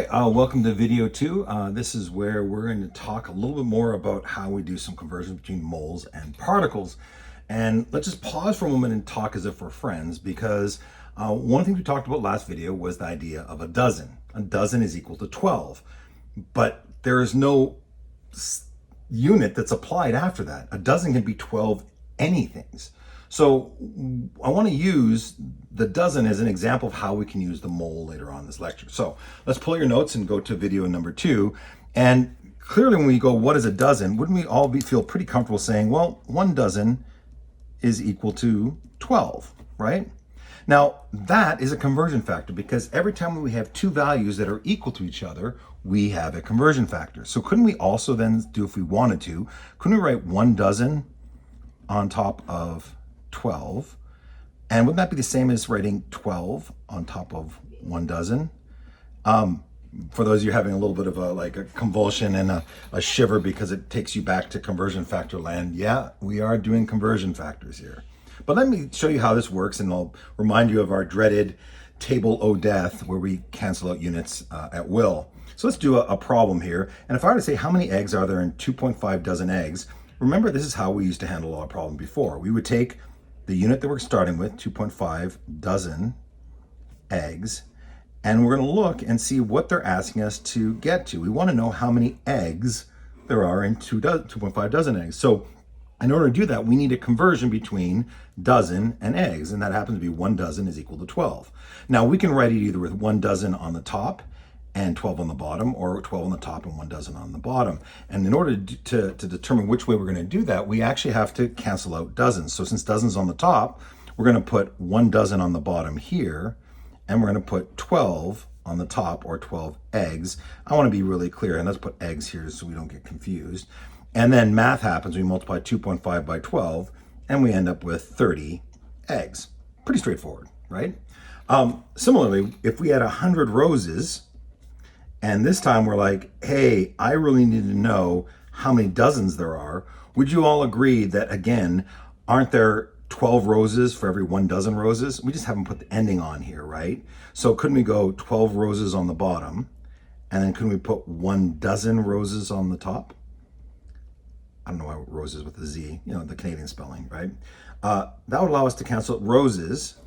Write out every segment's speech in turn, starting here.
right, welcome to video 2. This is where we're going to talk a little bit more about how we do some conversions between moles and particles. And let's just pause for a moment and talk as if we're friends, because one of the things we talked about last video was the idea of a dozen. A dozen is equal to 12, but there is no unit that's applied after that. A dozen can be 12 anythings. So I want to use the dozen as an example of how we can use the mole later on in this lecture. So let's pull your notes and go to video number 2. And clearly when we go, what is a dozen? Wouldn't we all feel pretty comfortable saying, well, 1 dozen is equal to 12, right? Now that is a conversion factor, because every time we have two values that are equal to each other, we have a conversion factor. So couldn't we also then do, if we wanted to, couldn't we write 1 dozen on top of 12, and wouldn't that be the same as writing 12 on top of 1 dozen? For those of you having a little bit of a convulsion and a shiver because it takes you back to conversion factor land, yeah, we are doing conversion factors here. But let me show you how this works, and I'll remind you of our dreaded table o death where we cancel out units at will. So let's do a problem here. And if I were to say how many eggs are there in 2.5 dozen eggs, remember this is how we used to handle our problem before. We would take the unit that we're starting with, 2.5 dozen eggs, and we're going to look and see what they're asking us to get to. We want to know how many eggs there are in 2.5 dozen eggs. So in order to do that, we need a conversion between dozen and eggs, and that happens to be 1 dozen is equal to 12. Now we can write it either with 1 dozen on the top and 12 on the bottom, or 12 on the top and 1 dozen on the bottom. And in order to determine which way we're going to do that, we actually have to cancel out dozens. So since dozens on the top, we're going to put 1 dozen on the bottom here, and we're going to put 12 on the top, or 12 eggs. I want to be really clear, and let's put eggs here so we don't get confused. And then math happens. We multiply 2.5 by 12, and we end up with 30 eggs. Pretty straightforward, right? Similarly, if we had 100 roses, and this time we're like, hey, I really need to know how many dozens there are, would you all agree that, again, aren't there 12 roses for every 1 dozen roses? We just haven't put the ending on here, right? So couldn't we go 12 roses on the bottom, and then couldn't we put 1 dozen roses on the top? I don't know why roses with a Z, you know, the Canadian spelling, right? That would allow us to cancel out roses,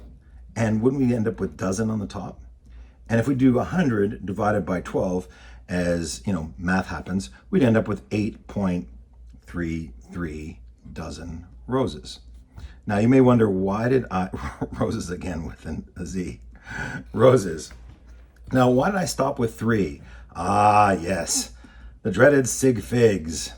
and wouldn't we end up with dozen on the top? And if we do 100 divided by 12, as you know, math happens, we'd end up with 8.33 dozen roses. Now you may wonder, why did I, roses again with a Z, roses. Now why did I stop with 3? Ah, yes, the dreaded sig figs.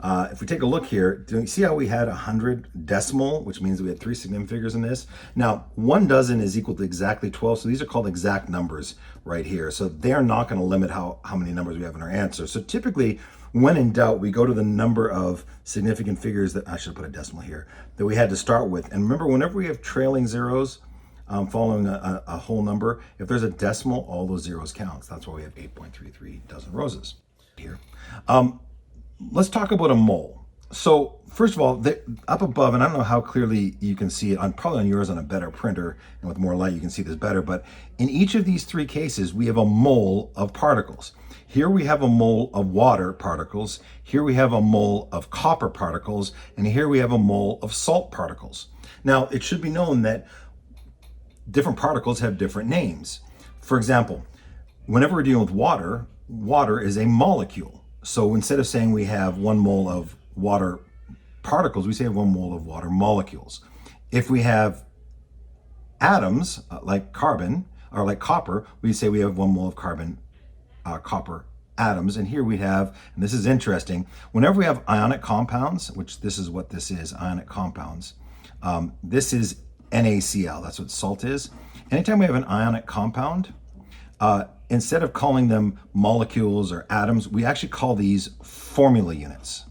If we take a look here, do you see how we had 100 decimal, which means we had 3 significant figures in this? Now, 1 dozen is equal to exactly 12, so these are called exact numbers right here. So they're not going to limit how many numbers we have in our answer. So typically, when in doubt, we go to the number of significant figures that, I should put a decimal here, that we had to start with. And remember, whenever we have trailing zeros following a whole number, if there's a decimal, all those zeros count. That's why we have 8.33 dozen roses here. Let's talk about a mole. So first of all, up above, and I don't know how clearly you can see it, probably on yours on a better printer, and with more light you can see this better, but in each of these 3 cases, we have a mole of particles. Here we have a mole of water particles, here we have a mole of copper particles, and here we have a mole of salt particles. Now, it should be known that different particles have different names. For example, whenever we're dealing with water, water is a molecule. So instead of saying we have 1 mole of water particles, we say 1 mole of water molecules. If we have atoms like carbon or like copper, we say we have 1 mole of copper atoms. And here we have, and this is interesting, whenever we have ionic compounds, which this is what this is, ionic compounds, this is NaCl, that's what salt is. Anytime we have an ionic compound, instead of calling them molecules or atoms, we actually call these formula units.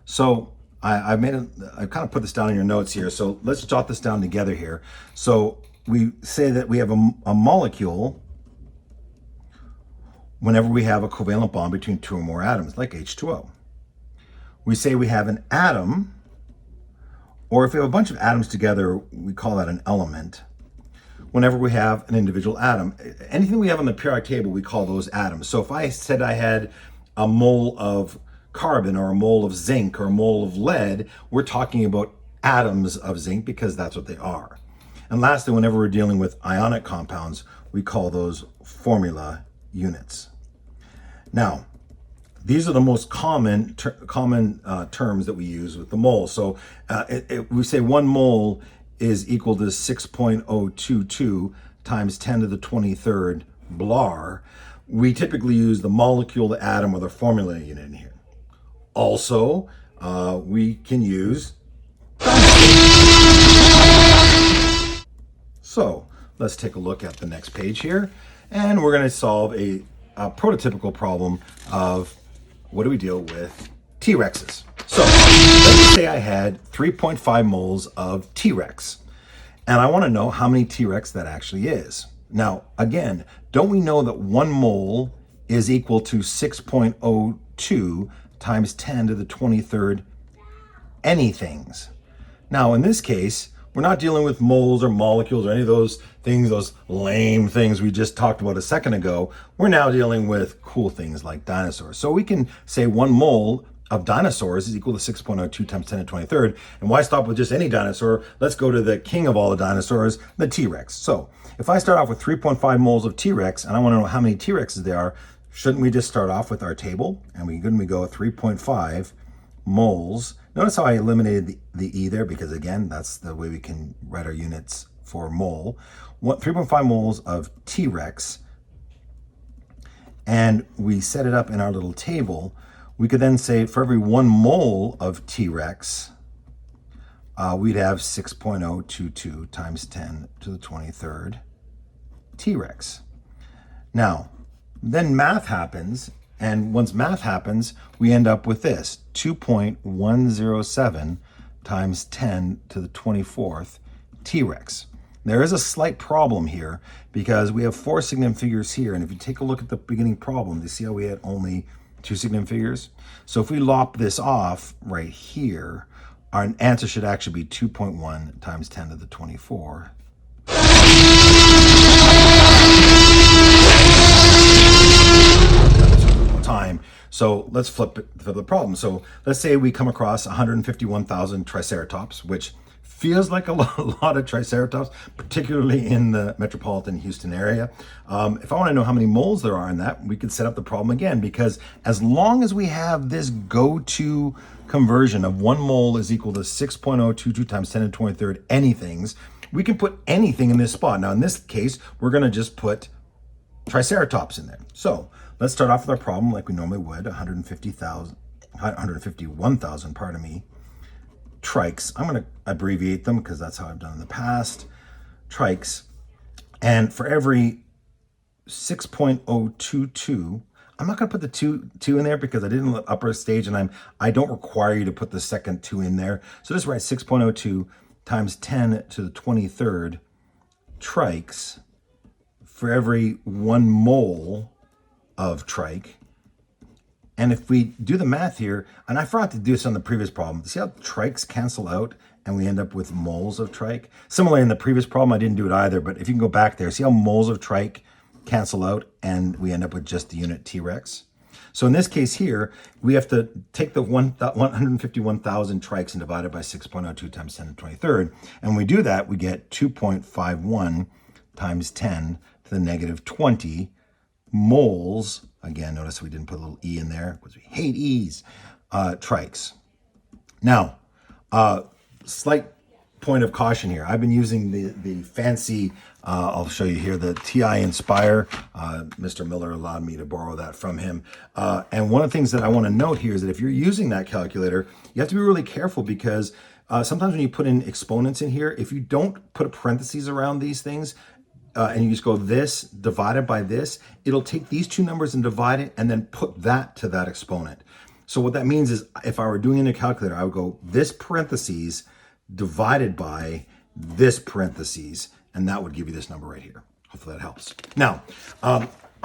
So I kind of put this down in your notes here. So let's jot this down together here. So we say that we have a molecule whenever we have a covalent bond between 2 or more atoms, like H2O. We say we have an atom, or if we have a bunch of atoms together, we call that an element. whenever we have an individual atom. Anything we have on the periodic table, we call those atoms. So if I said I had a mole of carbon or a mole of zinc or a mole of lead, we're talking about atoms of zinc because that's what they are. And lastly, whenever we're dealing with ionic compounds, we call those formula units. Now, these are the most common terms that we use with the mole. So we say 1 mole is equal to 6.022 times 10 to the 23rd blar. We typically use the molecule, the atom, or the formula unit in here. Also, we can use. So let's take a look at the next page here, and we're going to solve a prototypical problem of what do we deal with T-Rexes. So let's say I had 3.5 moles of T-Rex, and I want to know how many T-Rex that actually is. Now, again, don't we know that 1 mole is equal to 6.02 times 10 to the 23rd anythings? Now, in this case, we're not dealing with moles or molecules or any of those things, those lame things we just talked about a second ago. We're now dealing with cool things like dinosaurs. So we can say 1 mole of dinosaurs is equal to 6.02 times 10 to the 23rd. And why stop with just any dinosaur? Let's go to the king of all the dinosaurs, the T-Rex. So if I start off with 3.5 moles of T-Rex and I want to know how many T-Rexes there are, shouldn't we just start off with our table? And we go 3.5 moles. Notice how I eliminated the E there because, again, that's the way we can write our units for mole. 3.5 moles of T-Rex, and we set it up in our little table. We could then say for every 1 mole of T-Rex, we'd have 6.022 times 10 to the 23rd T-Rex. Now, then math happens, and once math happens, we end up with this, 2.107 times 10 to the 24th T-Rex. There is a slight problem here because we have 4 significant figures here, and if you take a look at the beginning problem, you see how we had only 2 significant figures? So if we lop this off right here, our answer should actually be 2.1 times 10 to the 24 time. So let's flip it for the problem. So let's say we come across 151,000 Triceratops, which feels like a lot of Triceratops, particularly in the metropolitan Houston area. If I want to know how many moles there are in that, we could set up the problem again, because as long as we have this go-to conversion of 1 mole is equal to 6.022 times 10 to the 23rd anythings, we can put anything in this spot. Now, in this case, we're going to just put Triceratops in there. So let's start off with our problem like we normally would, 151,000, pardon me, trikes. I'm going to abbreviate them because that's how I've done in the past. Trikes. And for every 6.022, I'm not going to put the two in there because I didn't let upper stage, and I don't require you to put the second 2 in there. So just write 6.02 times 10 to the 23rd trikes for every 1 mole of trike. And if we do the math here, and I forgot to do this on the previous problem, see how trikes cancel out and we end up with moles of trike? Similarly, in the previous problem, I didn't do it either, but if you can go back there, see how moles of trike cancel out and we end up with just the unit T-Rex? So in this case here, we have to take the 151,000 trikes and divide it by 6.02 times 10 to the 23rd. And when we do that, we get 2.51 times 10 to the negative 20 moles. Again, notice we didn't put a little E in there because we hate E's. Trikes. Now, slight point of caution here. I've been using the fancy, I'll show you here, the TI Inspire. Mr. Miller allowed me to borrow that from him. And one of the things that I want to note here is that if you're using that calculator, you have to be really careful because sometimes when you put in exponents in here, if you don't put parentheses around these things, and you just go this divided by this, it'll take these 2 numbers and divide it and then put that to that exponent. So what that means is if I were doing it in a calculator, I would go this parentheses divided by this parentheses, and that would give you this number right here. Hopefully that helps. Now,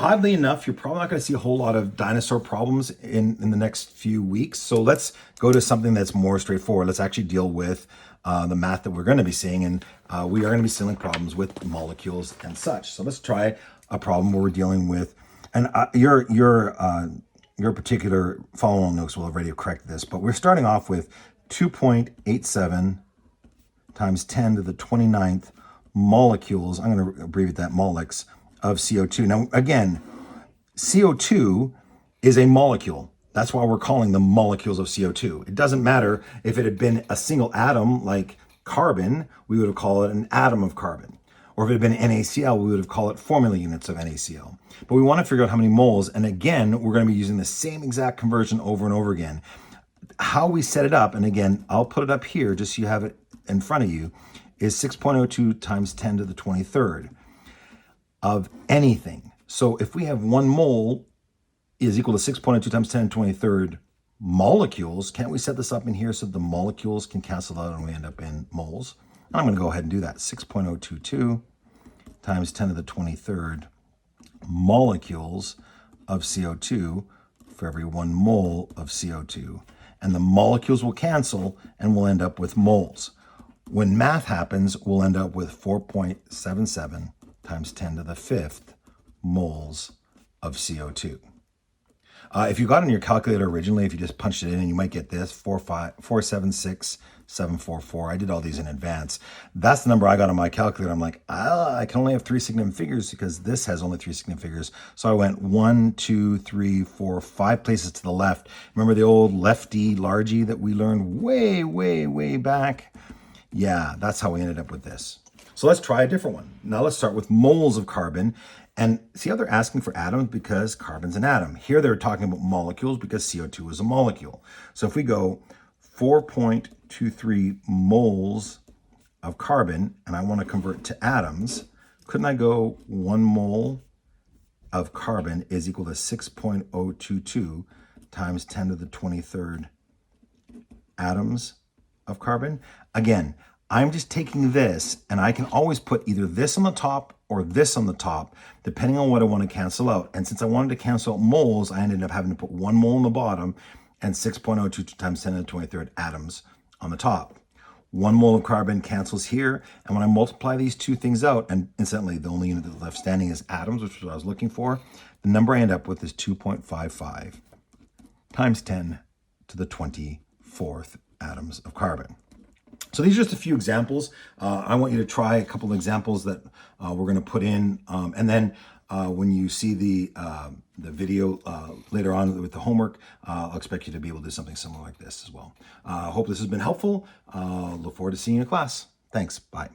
Oddly enough, you're probably not going to see a whole lot of dinosaur problems in the next few weeks. So let's go to something that's more straightforward. Let's actually deal with the math that we're going to be seeing. And we are going to be seeing problems with molecules and such. So let's try a problem where we're dealing with, and your particular follow-along notes will already have corrected this, but we're starting off with 2.87 times 10 to the 29th molecules, I'm going to abbreviate that, molex, of CO2. Now, again, CO2 is a molecule. That's why we're calling them molecules of CO2. It doesn't matter if it had been a single atom like carbon, we would have called it an atom of carbon. Or if it had been NaCl, we would have called it formula units of NaCl. But we want to figure out how many moles, and again, we're going to be using the same exact conversion over and over again. How we set it up, and again, I'll put it up here just so you have it in front of you, is 6.02 times 10 to the 23rd of anything. So if we have 1 mole is equal to 6.02 times 10 to the 23rd molecules, can't we set this up in here so the molecules can cancel out and we end up in moles? I'm going to go ahead and do that. 6.022 times 10 to the 23rd molecules of CO2 for every 1 mole of CO2. And the molecules will cancel and we'll end up with moles. When math happens, we'll end up with 4.77 times 10 to the 5th moles of CO2. If you got in your calculator originally, if you just punched it in, you might get this, 476,744. I did all these in advance. That's the number I got on my calculator. I'm like, I can only have 3 significant figures because this has only 3 significant figures. So I went 1, 2, 3, 4, 5 places to the left. Remember the old lefty largy that we learned way, way, way back? Yeah, that's how we ended up with this. So let's try a different one. Now let's start with moles of carbon. And see how they're asking for atoms because carbon's an atom. Here they're talking about molecules because CO2 is a molecule. So if we go 4.23 moles of carbon and I want to convert to atoms, couldn't I go 1 mole of carbon is equal to 6.022 times 10 to the 23rd atoms of carbon? Again, I'm just taking this and I can always put either this on the top or this on the top, depending on what I want to cancel out. And since I wanted to cancel out moles, I ended up having to put 1 mole on the bottom and 6.022 times 10 to the 23rd atoms on the top. 1 mole of carbon cancels here. And when I multiply these two things out, and incidentally, the only unit that's left standing is atoms, which is what I was looking for, the number I end up with is 2.55 times 10 to the 24th atoms of carbon. So these are just a few examples. I want you to try a couple of examples that we're going to put in. And then when you see the video later on with the homework, I'll expect you to be able to do something similar like this as well. I hope this has been helpful. Look forward to seeing you in class. Thanks. Bye.